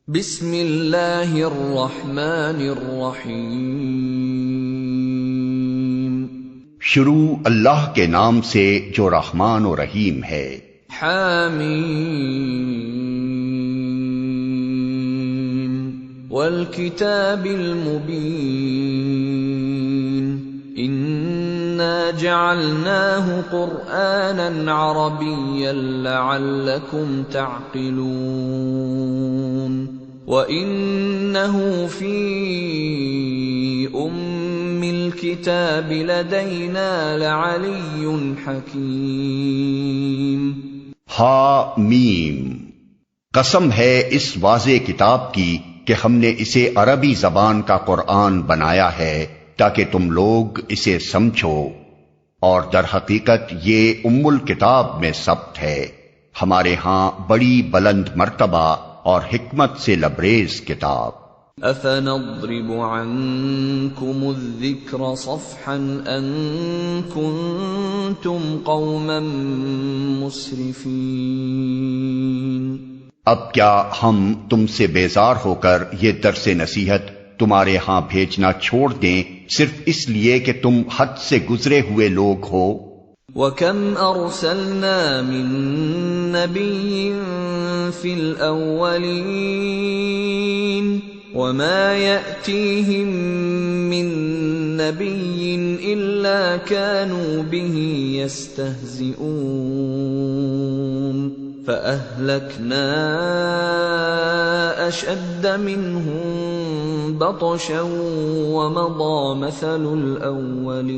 بسم اللہ الرحمن الرحیم، شروع اللہ کے نام سے جو رحمان و رحیم ہے۔ حامیم والکتاب المبین، انا جعلناہ قرآنا عربیا لعلکم تعقلون، وَإِنَّهُ فِي أُمِّ الْكِتَابِ لَدَيْنَا لَعَلِيٌّ حَكِيمٌ۔ حامیم، قسم ہے اس واضح کتاب کی کہ ہم نے اسے عربی زبان کا قرآن بنایا ہے تاکہ تم لوگ اسے سمجھو، اور در حقیقت یہ ام الکتاب میں ثبت ہے، ہمارے ہاں بڑی بلند مرتبہ اور حکمت سے لبریز کتاب۔ أَفَنَضْرِبُ عَنْكُمُ الذِّكْرَ صَفْحًا أَن كُنتُمْ قَوْمًا مُسْرِفِينَ۔ اب کیا ہم تم سے بیزار ہو کر یہ درس نصیحت تمہارے ہاں بھیجنا چھوڑ دیں صرف اس لیے کہ تم حد سے گزرے ہوئے لوگ ہو؟ وَكَمْ أَرْسَلْنَا مِن نَّبِيٍّ فِي الْأَوَّلِينَ وَمَا يَأْتِيهِم مِّن نَّبِيٍّ إِلَّا كَانُوا بِهِ يَسْتَهْزِئُونَ فَأَهْلَكْنَا أَشَدَّ مِنْهُم بَطْشًا وَمَضَىٰ مَثَلُ الْأَوَّلِينَ۔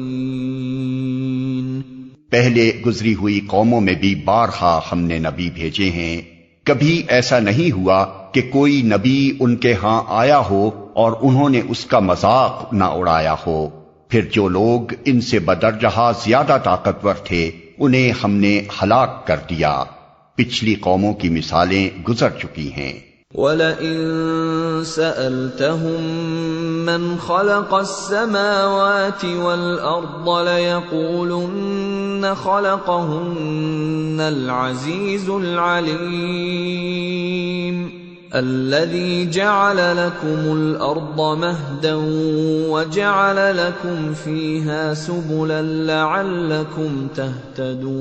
پہلے گزری ہوئی قوموں میں بھی بارہا ہم نے نبی بھیجے ہیں، کبھی ایسا نہیں ہوا کہ کوئی نبی ان کے ہاں آیا ہو اور انہوں نے اس کا مذاق نہ اڑایا ہو، پھر جو لوگ ان سے بدرجہ زیادہ طاقتور تھے انہیں ہم نے ہلاک کر دیا۔ پچھلی قوموں کی مثالیں گزر چکی ہیں۔ وَلَئِن سَأَلْتَهُم مَّنْ خَلَقَ السَّمَاوَاتِ وَالْأَرْضَ لَيَقُولُنَّ خَلَقَهُنَّ الْعَزِيزُ الْعَلِيمُ الَّذِي جَعَلَ لَكُمُ الْأَرْضَ مَهْدًا وَجَعَلَ لَكُمْ فِيهَا سُبُلًا لَّعَلَّكُمْ تَهْتَدُونَ۔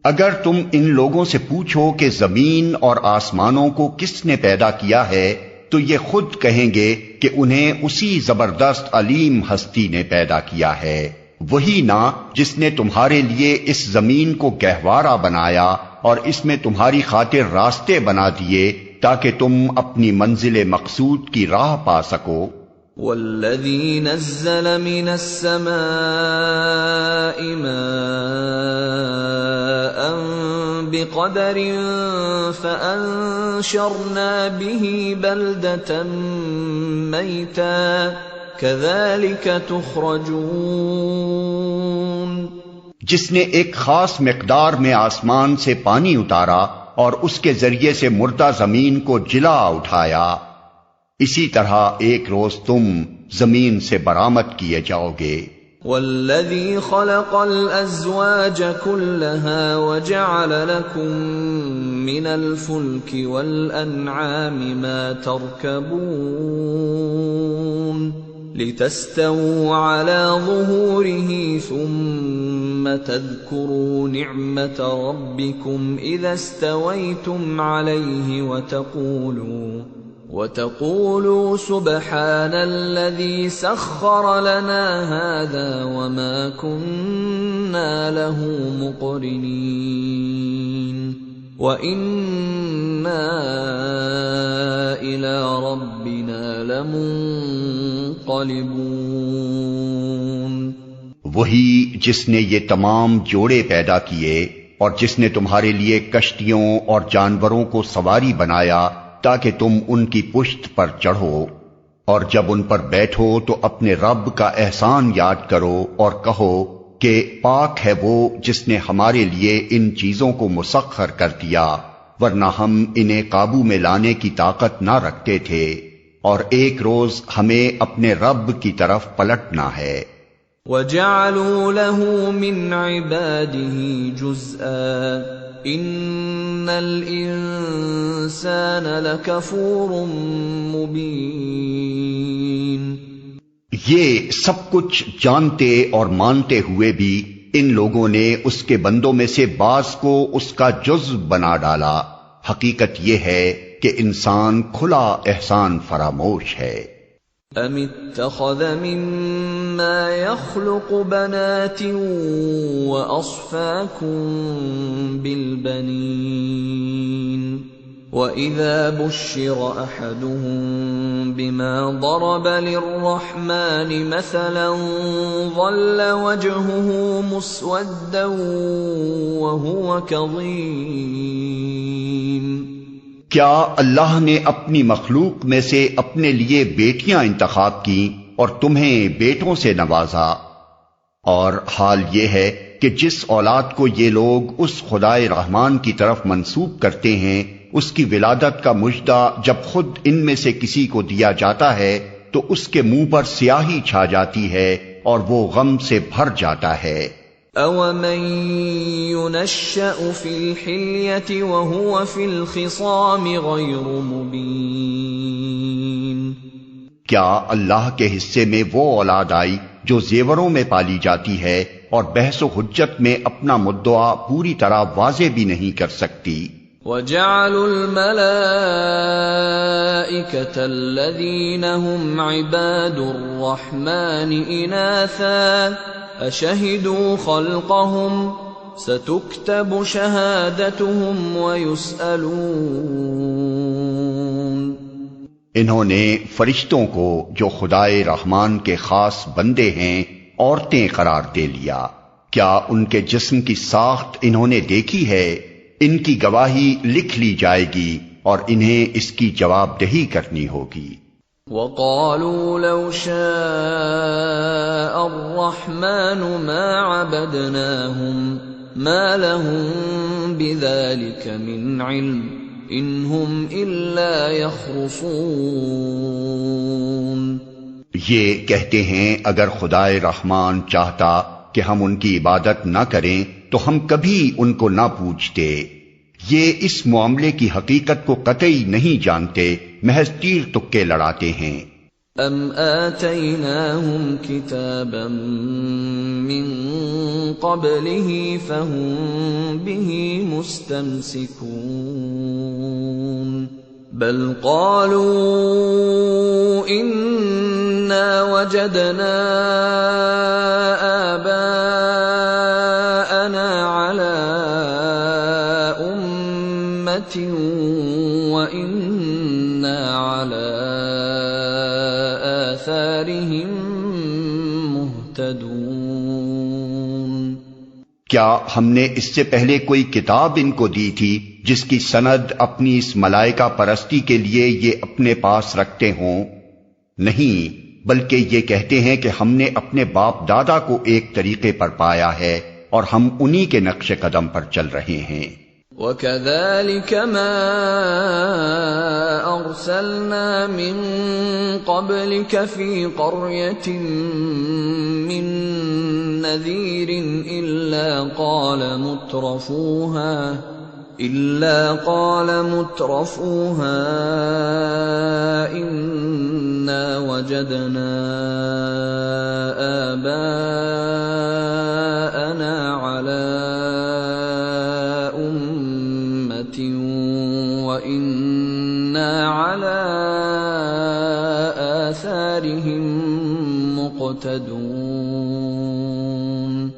اگر تم ان لوگوں سے پوچھو کہ زمین اور آسمانوں کو کس نے پیدا کیا ہے تو یہ خود کہیں گے کہ انہیں اسی زبردست علیم ہستی نے پیدا کیا ہے، وہی نا جس نے تمہارے لیے اس زمین کو گہوارہ بنایا اور اس میں تمہاری خاطر راستے بنا دیے تاکہ تم اپنی منزل مقصود کی راہ پا سکو۔ وَالَّذِي نَزَّلَ مِنَ السَّمَاءِ مَاءً بِقَدَرٍ فَأَنشَرْنَا بِهِ بَلْدَةً مَّيْتًا كَذَلِكَ تُخْرَجُونَ۔ جس نے ایک خاص مقدار میں آسمان سے پانی اتارا اور اس کے ذریعے سے مردہ زمین کو جلا اٹھایا، اسی طرح ایک روز تم زمین سے برآمد کیے جاؤ گے۔ وَالَّذِي خَلَقَ الْأَزْوَاجَ كُلَّهَا وَجَعَلَ لَكُم مِّنَ الْفُلْكِ وَالْأَنْعَامِ مَا تَرْكَبُونَ لِتَسْتَوُوا عَلَى ظُهُورِهِ ثُمَّ تَذْكُرُوا نِعْمَةَ رَبِّكُمْ إِذَا اسْتَوَيْتُمْ عَلَيْهِ وَتَقُولُوا سُبْحَانَ الَّذِي سَخَّرَ لَنَا هَذَا وَمَا كُنَّا لَهُ مُقْرِنِينَ وَإِنَّا إِلَى رَبِّنَا لَمُنقَلِبُونَ۔ وہی جس نے یہ تمام جوڑے پیدا کیے اور جس نے تمہارے لیے کشتیوں اور جانوروں کو سواری بنایا تاکہ تم ان کی پشت پر چڑھو، اور جب ان پر بیٹھو تو اپنے رب کا احسان یاد کرو اور کہو کہ پاک ہے وہ جس نے ہمارے لیے ان چیزوں کو مسخر کر دیا، ورنہ ہم انہیں قابو میں لانے کی طاقت نہ رکھتے تھے، اور ایک روز ہمیں اپنے رب کی طرف پلٹنا ہے۔ وَجَعَلُوا لَهُ مِنْ عِبَادِهِ جُزْءًا الإنسان لكفور مبين۔ یہ سب کچھ جانتے اور مانتے ہوئے بھی ان لوگوں نے اس کے بندوں میں سے بعض کو اس کا جزو بنا ڈالا۔ حقیقت یہ ہے کہ انسان کھلا احسان فراموش ہے۔ ام اتخذ مما يخلق بنات واصفاكم بالبنين وَإِذَا بُشِّرَ أَحَدُهُم بِمَا ضَرَبَ لِلرَّحْمَنِ مَثَلًا ظَلَّ وَجْهُهُ مُسْوَدًّا وَهُوَ كَظِيمٌ۔ کیا اللہ نے اپنی مخلوق میں سے اپنے لیے بیٹیاں انتخاب کی اور تمہیں بیٹوں سے نوازا؟ اور حال یہ ہے کہ جس اولاد کو یہ لوگ اس خدائے رحمان کی طرف منسوب کرتے ہیں، اس کی ولادت کا مژدہ جب خود ان میں سے کسی کو دیا جاتا ہے تو اس کے منہ پر سیاہی چھا جاتی ہے اور وہ غم سے بھر جاتا ہے۔ أَوَمَن يُنَشَّأُ فِي الْحِلْيَةِ وَهُوَ فِي الْخِصَامِ غَيْرُ مُبِينٍ۔ کیا اللہ کے حصے میں وہ اولاد آئی جو زیوروں میں پالی جاتی ہے اور بحث و حجت میں اپنا مدعا پوری طرح واضح بھی نہیں کر سکتی؟ وَجَعَلُوا الْمَلَائِكَةَ الَّذِينَ هُمْ عِبَادُ الرَّحْمَنِ إِنَاثًا أَشَهِدُوا خَلْقَهُمْ سَتُكْتَبُ شَهَادَتُهُمْ وَيُسْأَلُونَ۔ انہوں نے فرشتوں کو جو خدائے رحمان کے خاص بندے ہیں عورتیں قرار دے لیا۔ کیا ان کے جسم کی ساخت انہوں نے دیکھی ہے؟ ان کی گواہی لکھ لی جائے گی اور انہیں اس کی جواب دہی کرنی ہوگی۔ وَقَالُوا لَوْ شَاءَ الرَّحْمَنُ مَا عَبَدْنَاهُمْ مَا لَهُم بِذَلِكَ مِنْ عِلْمٍ إِنْ هُمْ إِلَّا يَخْرُصُونَ۔ یہ کہتے ہیں اگر خدائے رحمان چاہتا کہ ہم ان کی عبادت نہ کریں تو ہم کبھی ان کو نہ پوچھتے۔ یہ اس معاملے کی حقیقت کو قطعی نہیں جانتے، محض تیر تکے لڑاتے ہیں۔ ام آتیناہم کتابا من قبلہ فہم بہ مستمسکون بل قالوا انا وجدنا آباءنا على امة وإنا على آثارهم مهتدون۔ کیا ہم نے اس سے پہلے کوئی کتاب ان کو دی تھی جس کی سند اپنی اس ملائکہ پرستی کے لیے یہ اپنے پاس رکھتے ہوں؟ نہیں، بلکہ یہ کہتے ہیں کہ ہم نے اپنے باپ دادا کو ایک طریقے پر پایا ہے اور ہم انہی کے نقش قدم پر چل رہے ہیں۔ وَكَذَلِكَ مَا أَرْسَلْنَا مِن قَبْلِكَ فِي قَرْيَةٍ مِّن نَّذِيرٍ إِلَّا قَالَ مُتْرَفُوهَا إِنَّا وَجَدْنَا آبَاءَنَا عَلَى أُمَّةٍ وَإِنَّا عَلَى آثَارِهِم مُقْتَدُونَ۔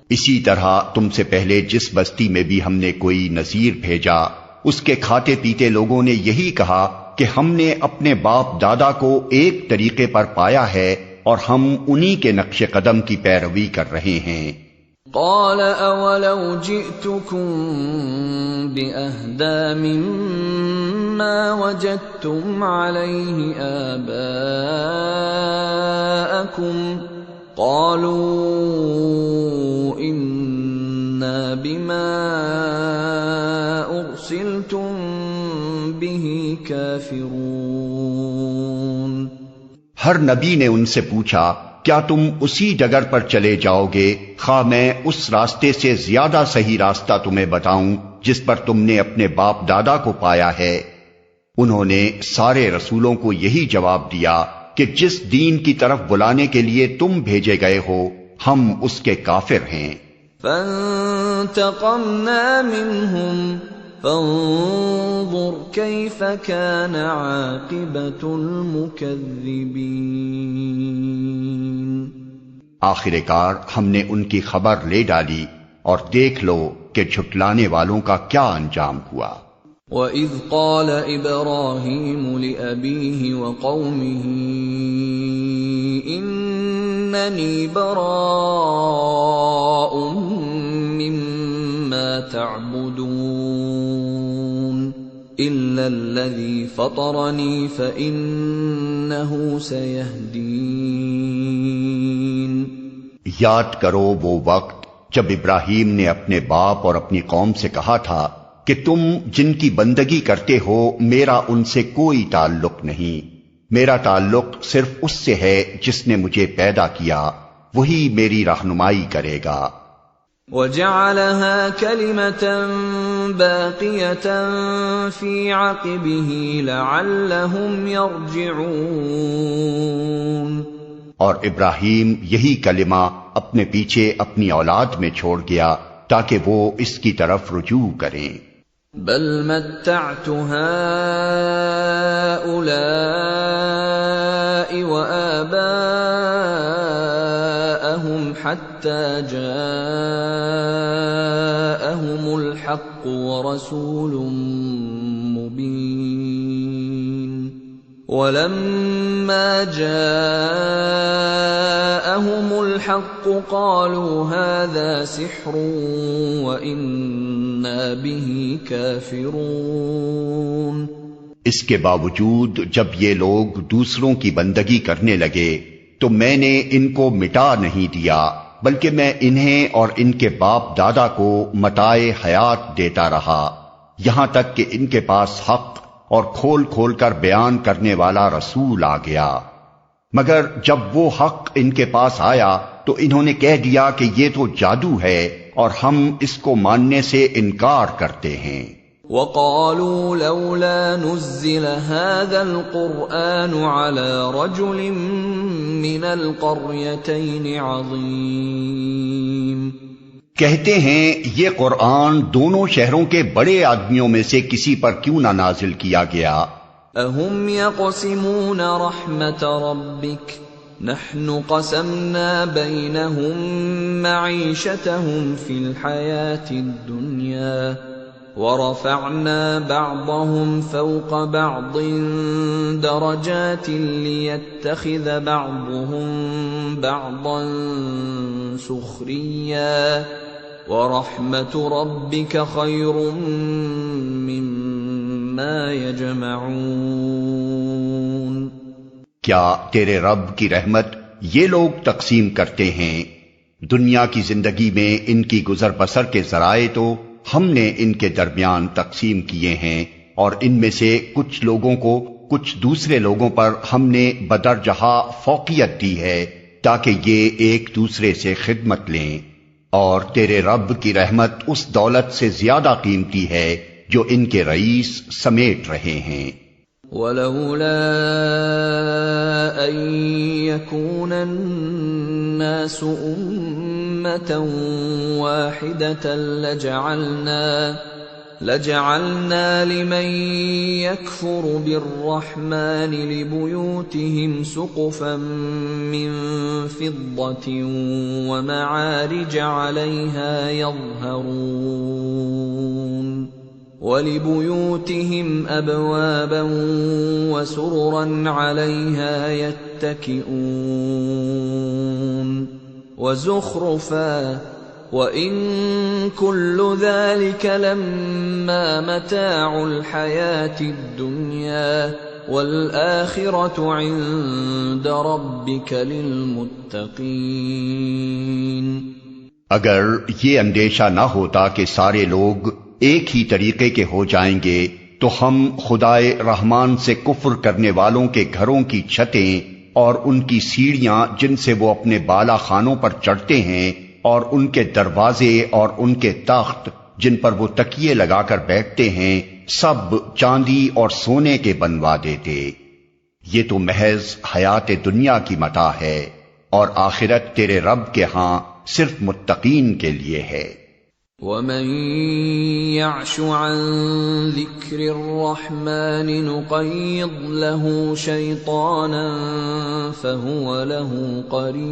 اسی طرح تم سے پہلے جس بستی میں بھی ہم نے کوئی نذیر بھیجا، اس کے کھاتے پیتے لوگوں نے یہی کہا کہ ہم نے اپنے باپ دادا کو ایک طریقے پر پایا ہے اور ہم انہی کے نقش قدم کی پیروی کر رہے ہیں۔ قال اولو جئتكم بأهدى مما وجدتم عليه آباءكم قالوا إنا بما أرسلتم به كافرون۔ ہر نبی نے ان سے پوچھا کیا تم اسی ڈگر پر چلے جاؤ گے خواہ میں اس راستے سے زیادہ صحیح راستہ تمہیں بتاؤں جس پر تم نے اپنے باپ دادا کو پایا ہے؟ انہوں نے سارے رسولوں کو یہی جواب دیا کہ جس دین کی طرف بلانے کے لیے تم بھیجے گئے ہو ہم اس کے کافر ہیں۔ فانتقمنا منهم فانظر كيف كان عاقبة المكذبين۔ آخر کار ہم نے ان کی خبر لے ڈالی اور دیکھ لو کہ جھٹلانے والوں کا کیا انجام ہوا۔ وَإِذْ قَالَ إِبْرَاهِيمُ لِأَبِيهِ وَقَوْمِهِ إِنَّنِي بَرَاءٌ مِّمَّا تَعْبُدُونَ إِلَّا الَّذِي فَطَرَنِي فَإِنَّهُ سَيَهْدِينِ۔ یاد کرو وہ وقت جب ابراہیم نے اپنے باپ اور اپنی قوم سے کہا تھا کہ تم جن کی بندگی کرتے ہو میرا ان سے کوئی تعلق نہیں، میرا تعلق صرف اس سے ہے جس نے مجھے پیدا کیا، وہی میری رہنمائی کرے گا۔ وَجَعَلَهَا كَلِمَةً بَاقِيَةً فِي عَقِبِهِ لَعَلَّهُمْ يَرْجِعُونَ۔ اور ابراہیم یہی کلمہ اپنے پیچھے اپنی اولاد میں چھوڑ گیا تاکہ وہ اس کی طرف رجوع کریں۔ بل متعت هؤلاء وآباءهم حتى جاءهم الحق ورسول مبين ولما جاءهم الحق قالوا هذا سحر وإنا به كافرون۔ اس کے باوجود جب یہ لوگ دوسروں کی بندگی کرنے لگے تو میں نے ان کو مٹا نہیں دیا بلکہ میں انہیں اور ان کے باپ دادا کو متاع حیات دیتا رہا یہاں تک کہ ان کے پاس حق اور کھول کھول کر بیان کرنے والا رسول آ گیا، مگر جب وہ حق ان کے پاس آیا تو انہوں نے کہہ دیا کہ یہ تو جادو ہے اور ہم اس کو ماننے سے انکار کرتے ہیں۔ وَقَالُوا لَوْلَا نُزِّلَ هَذَا الْقُرْآنُ عَلَى رَجُلٍ مِّنَ الْقَرْيَتَيْنِ عَظِيمٍ۔ کہتے ہیں یہ قرآن دونوں شہروں کے بڑے آدمیوں میں سے کسی پر کیوں نہ نازل کیا گیا۔ اَهُمْ يَقْسِمُونَ رَحْمَةَ رَبِّكَ نَحْنُ قَسَمْنَا بَيْنَهُمْ مَعِيشَتَهُمْ فِي الْحَيَاةِ الدُّنْيَا وَرَفَعْنَا بَعْضَهُمْ فَوْقَ بَعْضٍ دَرَجَاتٍ لِيَتَّخِذَ بَعْضُهُمْ بَعْضًا سُخْرِيًّا وَرَحْمَةُ رَبِّكَ خَيْرٌ مِّمَّا يَجْمَعُونَ۔ کیا تیرے رب کی رحمت یہ لوگ تقسیم کرتے ہیں؟ دنیا کی زندگی میں ان کی گزر بسر کے ذرائع تو ہم نے ان کے درمیان تقسیم کیے ہیں اور ان میں سے کچھ لوگوں کو کچھ دوسرے لوگوں پر ہم نے بدرجہ فوقیت دی ہے تاکہ یہ ایک دوسرے سے خدمت لیں، اور تیرے رب کی رحمت اس دولت سے زیادہ قیمتی ہے جو ان کے رئیس سمیٹ رہے ہیں۔ وَلَوْلَا أَن يَكُونَ النَّاسُ أُمَّةً وَاحِدَةً لَجَعَلْنَا لِمَن يَكْفُرُ بِالرَّحْمَنِ لِبُيُوتِهِمْ سُقُفًا مِّن فِضَّةٍ وَمَعَارِجَ عَلَيْهَا يَظْهَرُونَ وَلِبُيُوتِهِمْ أَبْوَابًا وَسُرُرًا عَلَيْهَا يَتَّكِئُونَ وَزُخْرُفًا وَإِن كُلُّ ذَلِكَ لَمَّا مَتَاعُ الْحَيَاةِ الدُّنْيَا وَالْآخِرَةُ عِندَ رَبِّكَ لِلْمُتَّقِينَ۔ اگر یہ اندیشہ نہ ہوتا کہ سارے لوگ ایک ہی طریقے کے ہو جائیں گے تو ہم خدائے رحمان سے کفر کرنے والوں کے گھروں کی چھتیں اور ان کی سیڑھیاں جن سے وہ اپنے بالا خانوں پر چڑھتے ہیں، اور ان کے دروازے اور ان کے تخت جن پر وہ تکیے لگا کر بیٹھتے ہیں، سب چاندی اور سونے کے بنوا دیتے۔ یہ تو محض حیات دنیا کی متاع ہے، اور آخرت تیرے رب کے ہاں صرف متقین کے لیے ہے۔ وَمَن يَعْشُ عَن ذِكْرِ الرَّحْمَنِ نُقَيِّضْ لَهُ شَيْطَانًا فَهُوَ لَهُ قَرِينٌ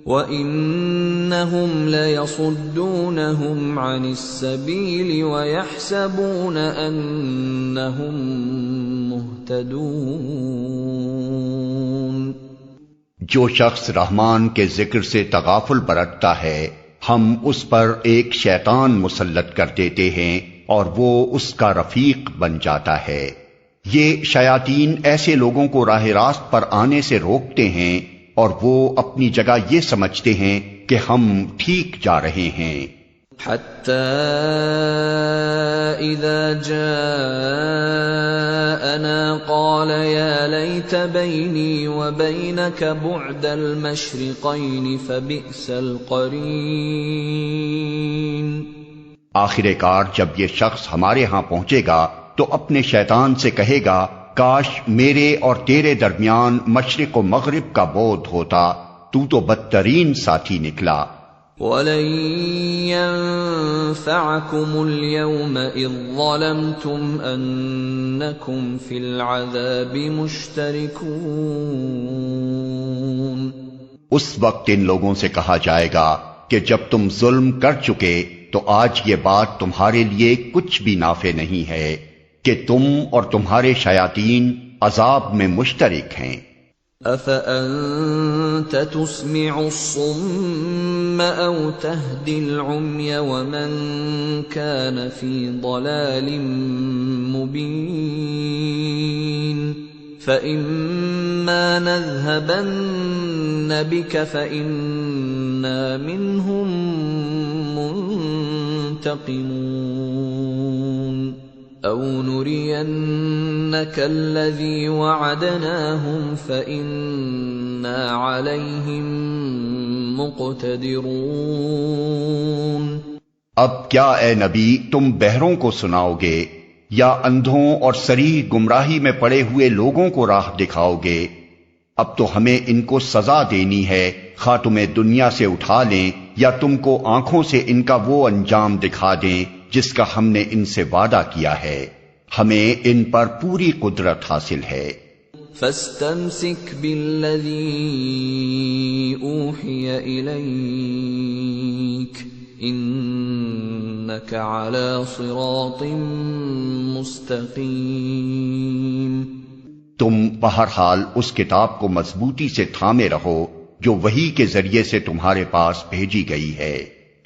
وَإِنَّهُمْ لَيَصُدُّونَهُمْ عَنِ السَّبِيلِ وَيَحْسَبُونَ أَنَّهُمْ مُهْتَدُونَ۔ جو شخص رحمان کے ذکر سے تغافل برتتا ہے، ہم اس پر ایک شیطان مسلط کر دیتے ہیں اور وہ اس کا رفیق بن جاتا ہے۔ یہ شیاطین ایسے لوگوں کو راہ راست پر آنے سے روکتے ہیں، اور وہ اپنی جگہ یہ سمجھتے ہیں کہ ہم ٹھیک جا رہے ہیں۔ حَتَّى إِذَا جَاءَنَا قَالَ يَا لَيْتَ بَيْنِي وَبَيْنَكَ بُعْدَ الْمَشْرِقَيْنِ فَبِئْسَ الْقَرِينُ۔ آخر کار جب یہ شخص ہمارے ہاں پہنچے گا تو اپنے شیطان سے کہے گا، کاش میرے اور تیرے درمیان مشرق و مغرب کا بعد ہوتا، تو بدترین ساتھی نکلا۔ وَلَن يَنفَعَكُمُ الْيَوْمَ إِذ ظَّلَمْتُمْ أَنَّكُمْ فِي الْعَذَابِ مُشْتَرِكُونَ۔ اس وقت ان لوگوں سے کہا جائے گا کہ جب تم ظلم کر چکے تو آج یہ بات تمہارے لیے کچھ بھی نافع نہیں ہے کہ تم اور تمہارے شیاطین عذاب میں مشترک ہیں۔ أَفَأَنْتَ تُسْمِعُ الصُّمَّ أَوْ تَهْدِي الْعُمْيَ وَمَنْ كَانَ فِي ضَلَالٍ مُبِينٍ فَإِمَّا نَذْهَبَنَّ بِكَ فَإِنَّا مِنْهُمْ مُنْتَقِمُونَ أَوْ نُرِيَنَّكَ الَّذِي وَعَدْنَاهُمْ فَإِنَّا عَلَيْهِمْ مُقْتَدِرُونَ۔ اب کیا اے نبی تم بہروں کو سناؤ گے یا اندھوں اور صریح گمراہی میں پڑے ہوئے لوگوں کو راہ دکھاؤ گے؟ اب تو ہمیں ان کو سزا دینی ہے، خواہ تمہیں دنیا سے اٹھا لیں یا تم کو آنکھوں سے ان کا وہ انجام دکھا دیں جس کا ہم نے ان سے وعدہ کیا ہے۔ ہمیں ان پر پوری قدرت حاصل ہے۔ فَاسْتَمْسِكْ بِالَّذِي أُوحِيَ إِلَيْكَ إِنَّكَ عَلَى صِرَاطٍ مُسْتَقِيمٍ۔ تم بہرحال اس کتاب کو مضبوطی سے تھامے رہو جو وحی کے ذریعے سے تمہارے پاس بھیجی گئی ہے،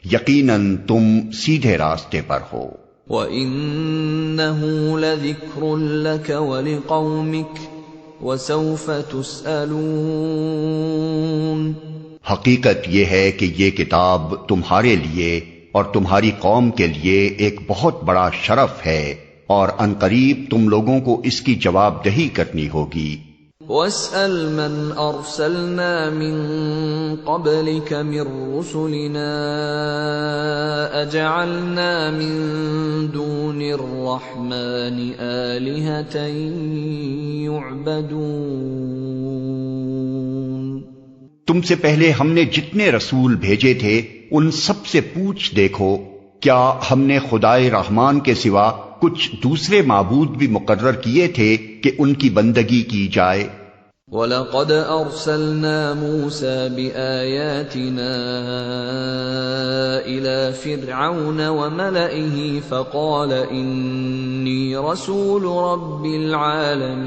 یقیناً تم سیدھے راستے پر ہو۔ وَإِنَّهُ لَذِكْرٌ لَكَ وَلِقَوْمِكَ وَسَوْفَ تُسْأَلُونَ۔ حقیقت یہ ہے کہ یہ کتاب تمہارے لیے اور تمہاری قوم کے لیے ایک بہت بڑا شرف ہے، اور عنقریب تم لوگوں کو اس کی جواب دہی کرنی ہوگی۔ وَاسْأَلْ مَنْ أَرْسَلْنَا مِنْ قَبْلِكَ مِنْ رُسُلِنَا أَجَعَلْنَا مِنْ دُونِ الرَّحْمَنِ آلِهَةً يُعْبَدُونَ۔ تم سے پہلے ہم نے جتنے رسول بھیجے تھے ان سب سے پوچھ دیکھو، کیا ہم نے خدائے رحمان کے سوا کچھ دوسرے معبود بھی مقرر کیے تھے کہ ان کی بندگی کی جائے؟ وَلَقَدْ أَرْسَلْنَا مُوسَى بِآيَاتِنَا إِلَى فِرْعَوْنَ وَمَلَئِهِ فَقَالَ إِنِّي رَسُولُ رَبِّ الْعَالَمِينَ۔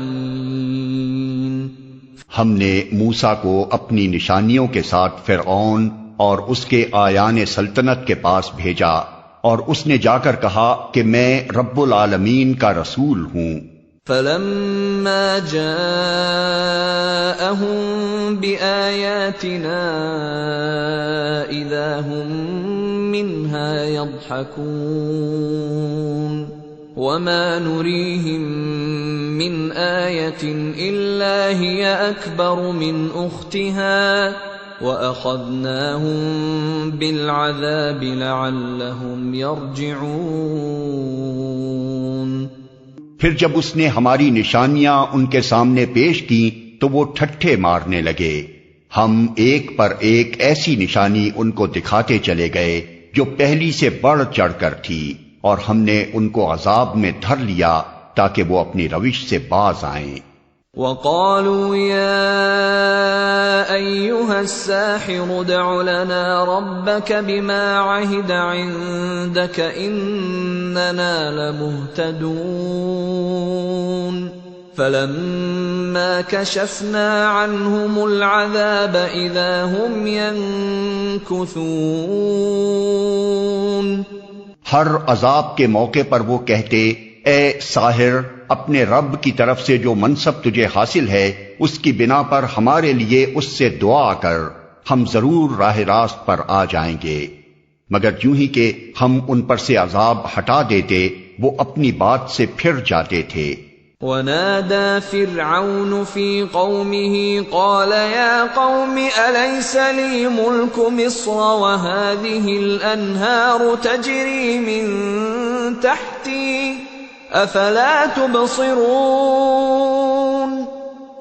ہم نے موسیٰ کو اپنی نشانیوں کے ساتھ فرعون اور اس کے آیان سلطنت کے پاس بھیجا، اور اس نے جا کر کہا کہ میں رب العالمین کا رسول ہوں۔ فَلَمَّا جَاءَهُم بِآيَاتِنَا إِذَا هُم مِّنْهَا يَضْحَكُونَ وما نريهم من آية إلا هي أكبر من أختها وأخذناهم بالعذاب لعلهم يرجعون۔ پھر جب اس نے ہماری نشانیاں ان کے سامنے پیش کی تو وہ ٹھٹھے مارنے لگے۔ ہم ایک پر ایک ایسی نشانی ان کو دکھاتے چلے گئے جو پہلی سے بڑھ چڑھ کر تھی، اور ہم نے ان کو عذاب میں دھر لیا تاکہ وہ اپنی روش سے باز آئیں۔ وَقَالُوا يَا أَيُّهَا السَّاحِرُ ادْعُ لَنَا رَبَّكَ بِمَا عَهِدَ عِندَكَ إِنَّنَا لَمُهْتَدُونَ فَلَمَّا كَشَفْنَا عَنْهُمُ الْعَذَابَ إِذَا هُمْ يَنكُثُونَ۔ ہر عذاب کے موقع پر وہ کہتے، اے ساحر، اپنے رب کی طرف سے جو منصب تجھے حاصل ہے اس کی بنا پر ہمارے لیے اس سے دعا کر، ہم ضرور راہ راست پر آ جائیں گے۔ مگر یوں ہی کہ ہم ان پر سے عذاب ہٹا دیتے وہ اپنی بات سے پھر جاتے تھے۔ وَنَادَى فِرْعَوْنُ فِي قَوْمِهِ قَالَ يَا قَوْمِ أَلَيْسَ لِي مُلْكُ مِصْرَ وَهَٰذِهِ الْأَنْهَارُ تَجْرِي مِن تَحْتِي أَفَلَا تُبْصِرُونَ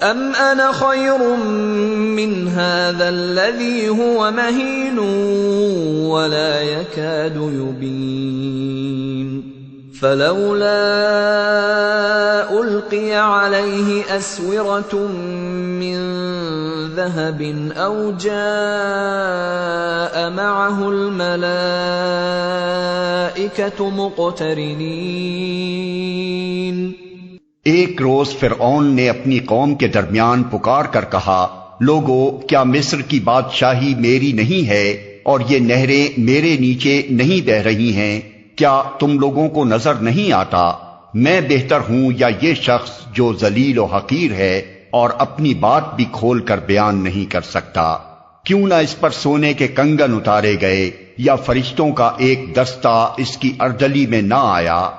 أَمْ أَنَا خَيْرٌ مِّنْ هَٰذَا الَّذِي هُوَ مَهِينٌ وَلَا يَكَادُ يُبِينُ فَلَوْلَا أُلْقِيَ عَلَيْهِ أَسْوِرَةٌ مِّن ذَهَبٍ أَوْ جَاءَ مَعَهُ الْمَلَائِكَةُ مُقْتَرِنِينَ۔ ایک روز فرعون نے اپنی قوم کے درمیان پکار کر کہا، لوگو، کیا مصر کی بادشاہی میری نہیں ہے اور یہ نہریں میرے نیچے نہیں بہہ رہی ہیں؟ کیا تم لوگوں کو نظر نہیں آتا میں بہتر ہوں یا یہ شخص جو ذلیل و حقیر ہے اور اپنی بات بھی کھول کر بیان نہیں کر سکتا؟ کیوں نہ اس پر سونے کے کنگن اتارے گئے یا فرشتوں کا ایک دستہ اس کی اردلی میں نہ آیا؟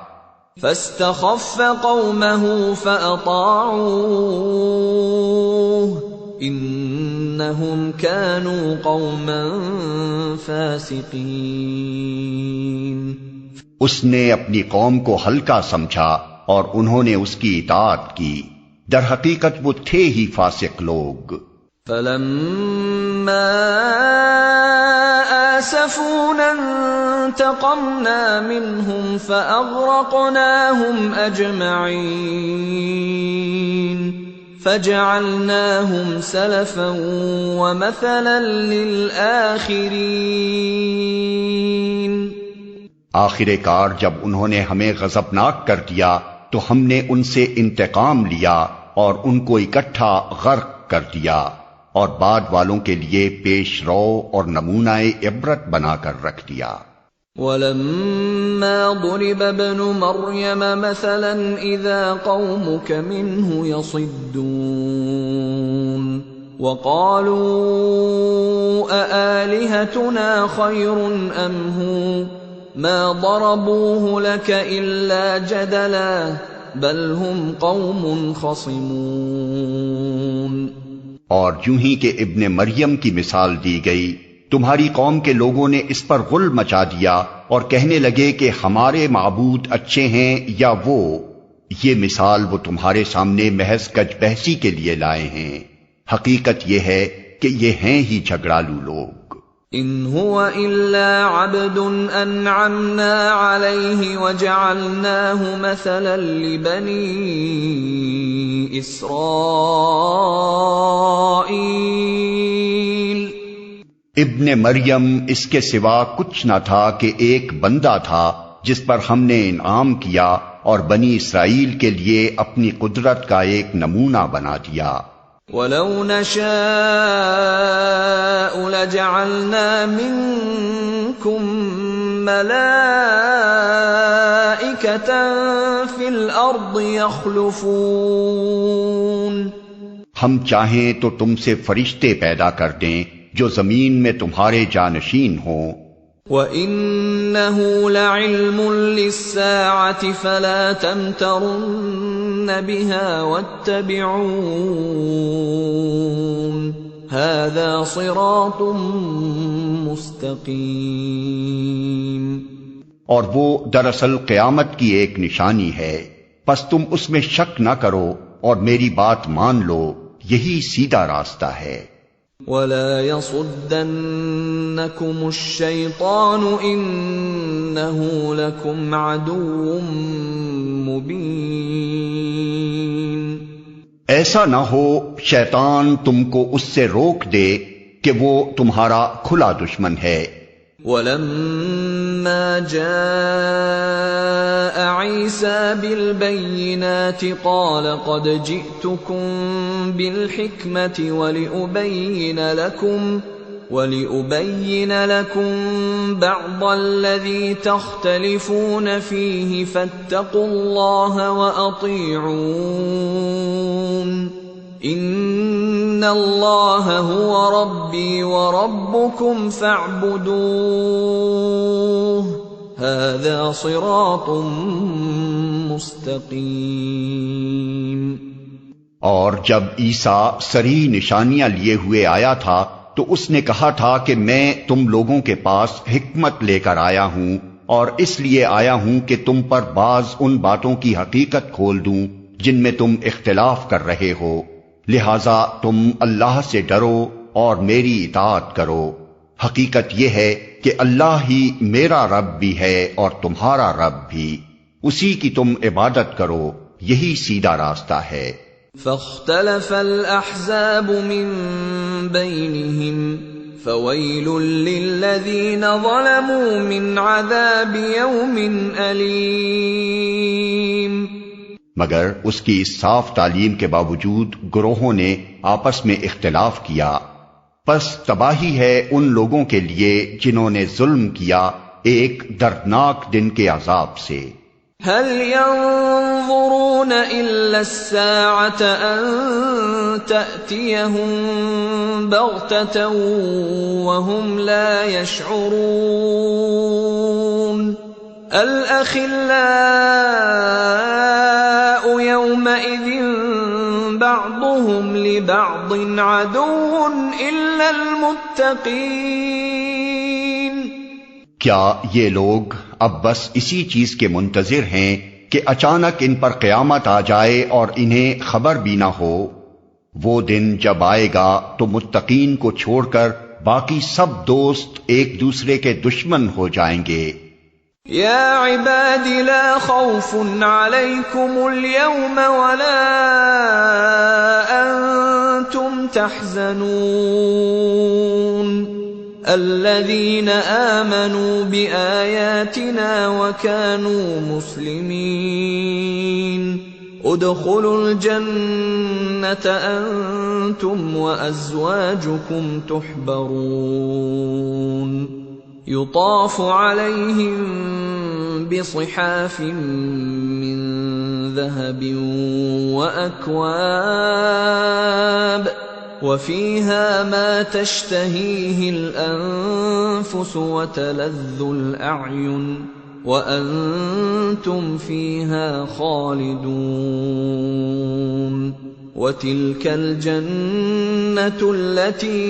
فاستخف قومه فأطاعوه انہم كانوا قوما فاسقین۔ اس نے اپنی قوم کو ہلکا سمجھا اور انہوں نے اس کی اطاعت کی، در حقیقت وہ تھے ہی فاسق لوگ۔ فلما آسفونا انتقمنا منهم فأغرقناهم أجمعين فجعلناهم سلفا ومثلا للآخرين۔ آخر کار جب انہوں نے ہمیں غضبناک کر دیا تو ہم نے ان سے انتقام لیا اور ان کو اکٹھا غرق کر دیا، اور بعد والوں کے لیے پیش رو اور نمونہ عبرت بنا کر رکھ دیا۔ وَلَمَّا ضُرِبَ ابْنُ مَرْيَمَ مَثَلًا إِذَا قَوْمُكَ مِنْهُ يَصِدُّونَ وَقَالُوا أَآلِهَتُنَا خَيْرٌ أَمْ هُوَ مَا ضَرَبُوهُ لَكَ إِلَّا جَدَلًا بَلْ هُمْ قَوْمٌ خَصِمُونَ۔ اور یوں ہی کہ ابن مریم کی مثال دی گئی، تمہاری قوم کے لوگوں نے اس پر غل مچا دیا اور کہنے لگے کہ ہمارے معبود اچھے ہیں یا وہ۔ یہ مثال وہ تمہارے سامنے محض کج بحثی کے لیے لائے ہیں، حقیقت یہ ہے کہ یہ ہیں ہی جھگڑالو لوگ۔ ان هو الا عبد انعمنا عليه وجعلناه مثلا لبني اسرائيل۔ ابن مریم اس کے سوا کچھ نہ تھا کہ ایک بندہ تھا جس پر ہم نے انعام کیا اور بنی اسرائیل کے لیے اپنی قدرت کا ایک نمونہ بنا دیا۔ وَلَوْ نَشَاءُ لَجَعَلْنَا مِنكُم مَّلَائِكَةً فِي الْأَرْضِ يَخْلُفُونَ۔ ہم چاہیں تو تم سے فرشتے پیدا کر دیں جو زمین میں تمہارے جانشین ہوں۔ وَإِنَّهُ لَعِلْمٌ لِّلسَّاعَةِ فَلَا تَمْتَرُنَّ بِهَا وَاتَّبِعُونِ هَذَا صِرَاطٌ مُّسْتَقِيمٌ۔ اور وہ دراصل قیامت کی ایک نشانی ہے، پس تم اس میں شک نہ کرو اور میری بات مان لو، یہی سیدھا راستہ ہے۔ وَلَا يَصُدَّنَّكُمُ الشَّيْطَانُ إِنَّهُ لَكُمْ عَدُوٌّ مُّبِينٌ۔ ایسا نہ ہو شیطان تم کو اس سے روک دے کہ وہ تمہارا کھلا دشمن ہے۔ وَلَمَّا جَاءَ عِيسَى بِالْبَيِّنَاتِ قَالَ قَدْ جِئْتُكُم بِالْحِكْمَةِ وَلِأُبَيِّنَ لَكُم بَعْضَ الَّذِي تَخْتَلِفُونَ فِيهِ فَاتَّقُوا اللَّهَ وَأَطِيعُونِ إِنَّ اللَّهَ هُوَ رَبِّي وَرَبُّكُمْ فَاعْبُدُوهُ هَذَا صِرَاطٌ مُّسْتَقِيمٌ۔ اور جب عیسیٰ صریح نشانیاں لیے ہوئے آیا تھا تو اس نے کہا تھا کہ میں تم لوگوں کے پاس حکمت لے کر آیا ہوں، اور اس لیے آیا ہوں کہ تم پر بعض ان باتوں کی حقیقت کھول دوں جن میں تم اختلاف کر رہے ہو، لہذا تم اللہ سے ڈرو اور میری اطاعت کرو۔ حقیقت یہ ہے کہ اللہ ہی میرا رب بھی ہے اور تمہارا رب بھی، اسی کی تم عبادت کرو، یہی سیدھا راستہ ہے۔ فاختلف الأحزاب من بينهم فويل للذين ظلموا من عذاب يوم أليم۔ مگر اس کی اس صاف تعلیم کے باوجود گروہوں نے آپس میں اختلاف کیا، پس تباہی ہے ان لوگوں کے لیے جنہوں نے ظلم کیا ایک دردناک دن کے عذاب سے۔ هل ينظرون إلا الساعة أن تأتيهم بغتة وهم لا يشعرون الأخلاء يومئذ بعضهم لبعض عدو إلا المتقين۔ کیا یہ لوگ اب بس اسی چیز کے منتظر ہیں کہ اچانک ان پر قیامت آ جائے اور انہیں خبر بھی نہ ہو؟ وہ دن جب آئے گا تو متقین کو چھوڑ کر باقی سب دوست ایک دوسرے کے دشمن ہو جائیں گے۔ یا عباد لا خوف علیکم اليوم ولا انتم تحزنون الذين آمنوا بآياتنا وكانوا مسلمين ادخلوا الجنة أنتم وأزواجكم تحبرون يطاف عليهم بصحاف من ذهب وأكواب وفيها ما تشتهيه الأنفس وتلذ الأعين وأنتم فيها خالدون وتلك الجنة التي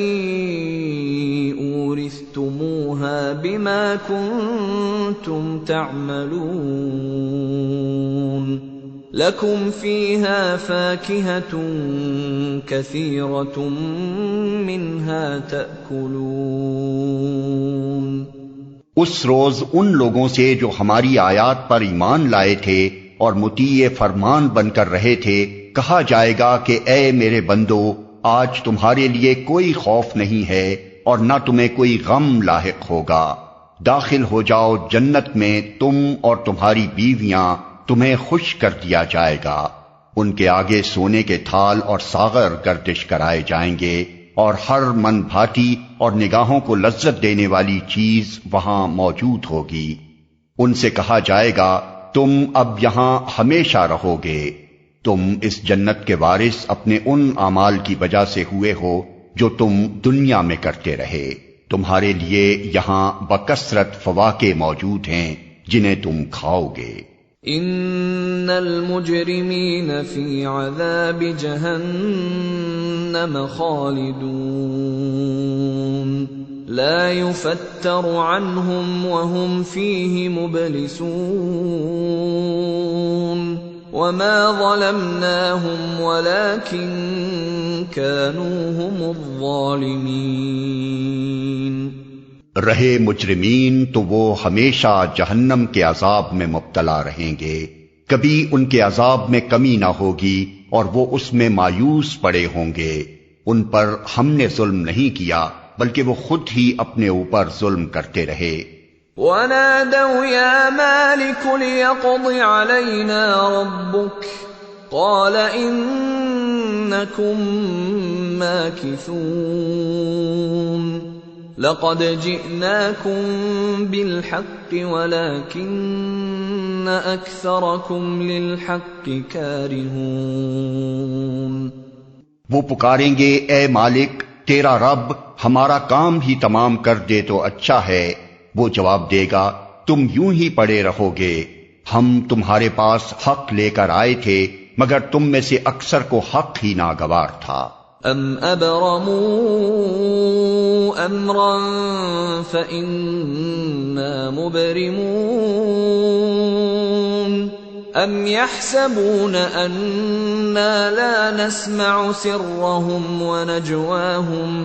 أورثتموها بما كنتم تعملون لكم فيها فاكهة كثيرة منها تأكلون۔ اس روز ان لوگوں سے جو ہماری آیات پر ایمان لائے تھے اور مطیع فرمان بن کر رہے تھے کہا جائے گا کہ اے میرے بندو، آج تمہارے لیے کوئی خوف نہیں ہے اور نہ تمہیں کوئی غم لاحق ہوگا، داخل ہو جاؤ جنت میں، تم اور تمہاری بیویاں، تمہیں خوش کر دیا جائے گا، ان کے آگے سونے کے تھال اور ساغر گردش کرائے جائیں گے، اور ہر من بھاتی اور نگاہوں کو لذت دینے والی چیز وہاں موجود ہوگی۔ ان سے کہا جائے گا تم اب یہاں ہمیشہ رہو گے، تم اس جنت کے وارث اپنے ان اعمال کی وجہ سے ہوئے ہو جو تم دنیا میں کرتے رہے، تمہارے لیے یہاں بکثرت فواکہ موجود ہیں جنہیں تم کھاؤ گے۔ ان المجرمین فی عذاب جہنم خالدون لا یفتر عنہم وهم فیہ مبلسون وما ظلمناهم ولكن كانوا هم الظالمین۔ رہے مجرمین تو وہ ہمیشہ جہنم کے عذاب میں مبتلا رہیں گے، کبھی ان کے عذاب میں کمی نہ ہوگی اور وہ اس میں مایوس پڑے ہوں گے۔ ان پر ہم نے ظلم نہیں کیا بلکہ وہ خود ہی اپنے اوپر ظلم کرتے رہے۔ وَنَادَوْا يَا مَالِكُ لِيَقْضِ عَلَيْنَا رَبُّكَ قَالَ إِنَّكُمْ مَاكِثُونَ لَقَدْ جِئْنَاكُمْ بِالْحَقِّ وَلَكِنَّ أَكْثَرَكُمْ لِلْحَقِّ كَارِهُونَ۔ وہ پکاریں گے اے مالک تیرا رب ہمارا کام ہی تمام کر دے تو اچھا ہے۔ وہ جواب دے گا تم یوں ہی پڑے رہو گے، ہم تمہارے پاس حق لے کر آئے تھے مگر تم میں سے اکثر کو حق ہی ناگوار تھا۔ ام ابرموا امرا فإنا مبرمون ام يحسبون أنا لا نسمع سرهم ونجواهم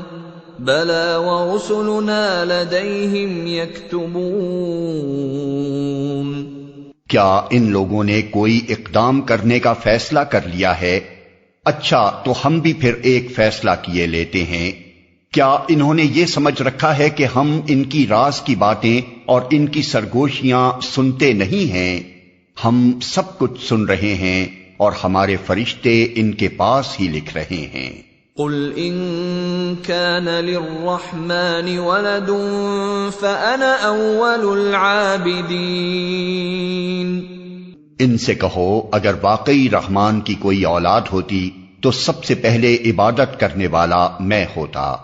بلى ورسلنا لديهم يكتبون۔ کیا ان لوگوں نے کوئی اقدام کرنے کا فیصلہ کر لیا ہے؟ اچھا تو ہم بھی پھر ایک فیصلہ کیے لیتے ہیں۔ کیا انہوں نے یہ سمجھ رکھا ہے کہ ہم ان کی راز کی باتیں اور ان کی سرگوشیاں سنتے نہیں ہیں؟ ہم سب کچھ سن رہے ہیں اور ہمارے فرشتے ان کے پاس ہی لکھ رہے ہیں۔ قل ان كان للرحمن ولد فأنا اول العابدین۔ ان سے کہو اگر واقعی رحمان کی کوئی اولاد ہوتی تو سب سے پہلے عبادت کرنے والا میں ہوتا۔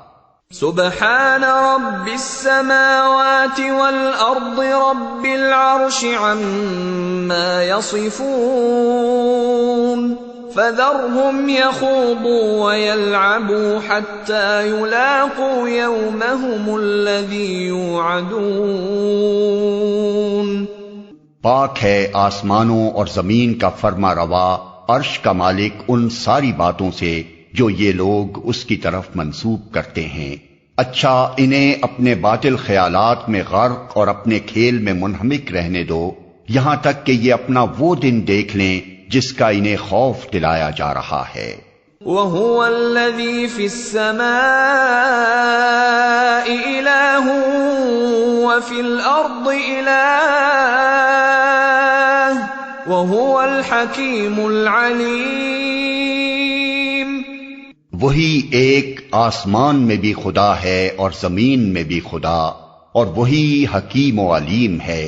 سبحان رب السماوات والارض رب العرش عما يصفون فذرهم يخوضوا ويلعبوا حتى يلاقوا يومهم الذي يوعدون۔ پاک ہے آسمانوں اور زمین کا فرما روا، عرش کا مالک ان ساری باتوں سے جو یہ لوگ اس کی طرف منسوب کرتے ہیں۔ اچھا انہیں اپنے باطل خیالات میں غرق اور اپنے کھیل میں منہمک رہنے دو یہاں تک کہ یہ اپنا وہ دن دیکھ لیں جس کا انہیں خوف دلایا جا رہا ہے۔ وَهُوَ الَّذِي فِي السَّمَاءِ إِلَٰهٌ وَفِي الْأَرْضِ إِلَٰهٌ وَهُوَ الْحَكِيمُ الْعَلِيمُ۔ وہی ایک آسمان میں بھی خدا ہے اور زمین میں بھی خدا، اور وہی حکیم و علیم ہے۔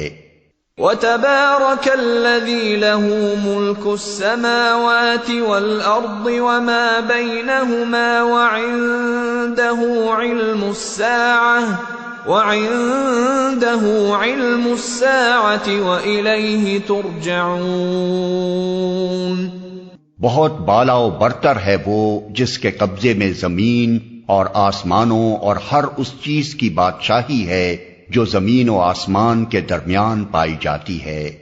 وَتَبَارَكَ الَّذِي لَهُ مُلْكُ السَّمَاوَاتِ وَالْأَرْضِ وَمَا بَيْنَهُمَا وَعِندَهُ عِلْمُ السَّاعَةِ وَإِلَيْهِ تُرْجَعُونَ۔ بہت بالا و برتر ہے وہ جس کے قبضے میں زمین اور آسمانوں اور ہر اس چیز کی بادشاہی ہے جو زمین و آسمان کے درمیان پائی جاتی ہے،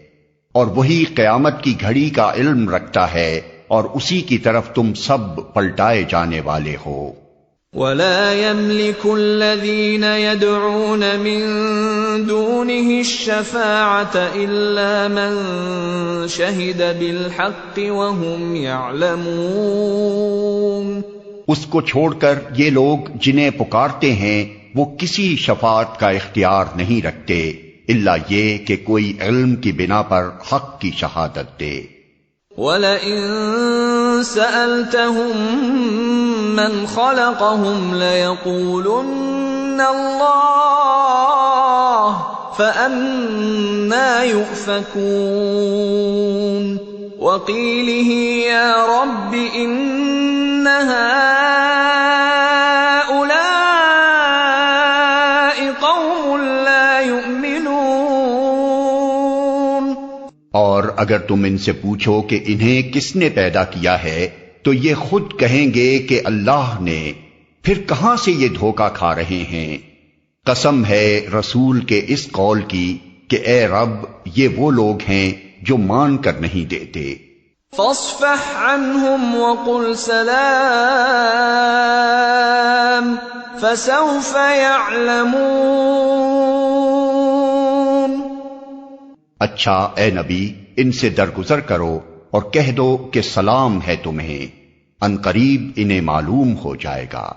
اور وہی قیامت کی گھڑی کا علم رکھتا ہے اور اسی کی طرف تم سب پلٹائے جانے والے ہو۔ وَلَا يَمْلِكُ الَّذِينَ يَدْعُونَ مِن دُونِهِ الشَّفَاعَةَ إِلَّا مَن شَهِدَ بِالْحَقِّ وَهُمْ يَعْلَمُونَ۔ اس کو چھوڑ کر یہ لوگ جنہیں پکارتے ہیں وہ کسی شفاعت کا اختیار نہیں رکھتے الا یہ کہ کوئی علم کی بنا پر حق کی شہادت دے۔ وَلَئِن سَأَلْتَهُم مَّنْ خَلَقَهُمْ لَيَقُولُنَّ اللَّهُ فَأَنَّىٰ يُؤْفَكُونَ وَقِيلِهِ يَا رَبِّ إِنَّ هَٰؤُلَاءِ اور اگر تم ان سے پوچھو کہ انہیں کس نے پیدا کیا ہے تو یہ خود کہیں گے کہ اللہ نے، پھر کہاں سے یہ دھوکہ کھا رہے ہیں؟ قسم ہے رسول کے اس قول کی کہ اے رب یہ وہ لوگ ہیں جو مان کر نہیں دیتے۔ فاصفح عنهم وقل سلام فسوف يعلمون۔ اچھا اے نبی ان سے درگزر کرو اور کہہ دو کہ سلام ہے تمہیں، ان قریب انہیں معلوم ہو جائے گا۔